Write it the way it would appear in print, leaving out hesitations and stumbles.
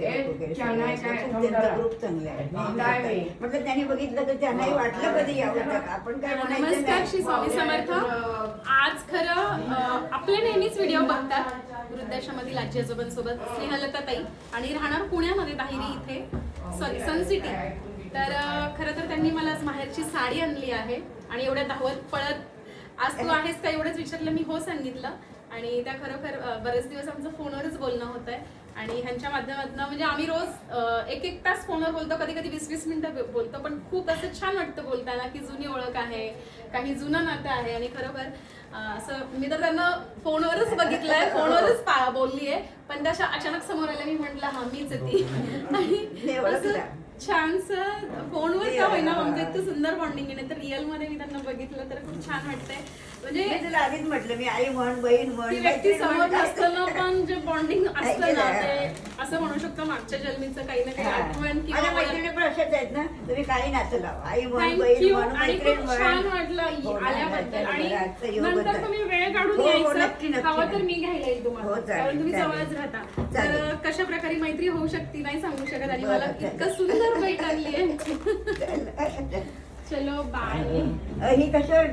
त्यांचा ग्रुप चांगला आहे. म्हटलं त्यांनी बघितलं तर त्यांनाही वाटलं कधी यावं का आपण काय म्हणायचं नमस्कार नाही. श्री स्वामी समर्थ. आज खरं आपले नेहमीच व्हिडिओ बघतात वृद्धाश्रमातील आजी आजोबांसोबत स्नेहलता ताई आणि राहणार पुण्यामध्ये दाहिरी इथे सॉरी सन सिटी. तर खरं तर त्यांनी मला आज माहेरची साडी आणली आहे आणि एवढ्या धावत पळत आज तू आहेस का एवढंच विचारलं, मी हो सांगितलं. आणि त्या खरोखर बरेच दिवस आमचं फोनवरच बोलणं होत आहे आणि ह्यांच्या माध्यमातून म्हणजे आम्ही रोज एक तास फोनवर बोलतो, कधी कधी 20-20 मिनिटं बोलतो, पण खूप असं छान वाटतं बोलताना की जुनी ओळख आहे, काही जुनं नातं आहे. आणि खरोखर असं मी तर त्यांना फोनवरच बघितलंय, फोनवरच बोलली आहे, पण त्या अचानक समोर आल्या, मी म्हटलं हा मीच आहे ती. आणि छानसं फोनवर का होईना आमचं इतकं सुंदर बॉन्डिंग आहे, तर रिअल मध्ये मी त्यांना बघितलं तर खूप छान वाटतंय. म्हणजे तुला आधीच म्हटलं मी आई म्हण बहीण म्हण व्यक्ती समोर नसताना पण जे बॉन्डिंग असतं ना ते असं म्हणू शकतो मागच्या जन्मीचं काही ना काही आठवण माझ्या मैत्रिणी पण अशाच आहेत ना, तुम्ही काही नातं लावा, आई म्हण बहीण थँक्यू. म्हण आणि मैत्रीण खूप म्हण. छान वाटलं आल्याबद्दल. आणि नंतर तुम्ही वेळ काढून यायचं हवं तर मी घ्यायला येईल तुम्हाला, कारण तुम्ही जवळच राहता. तर कशा प्रकारे मैत्री होऊ शकते नाही सांगू शकत. आणि मला इतकं सुंदर भेट आणली आहे. चलो बाय. ही कशावर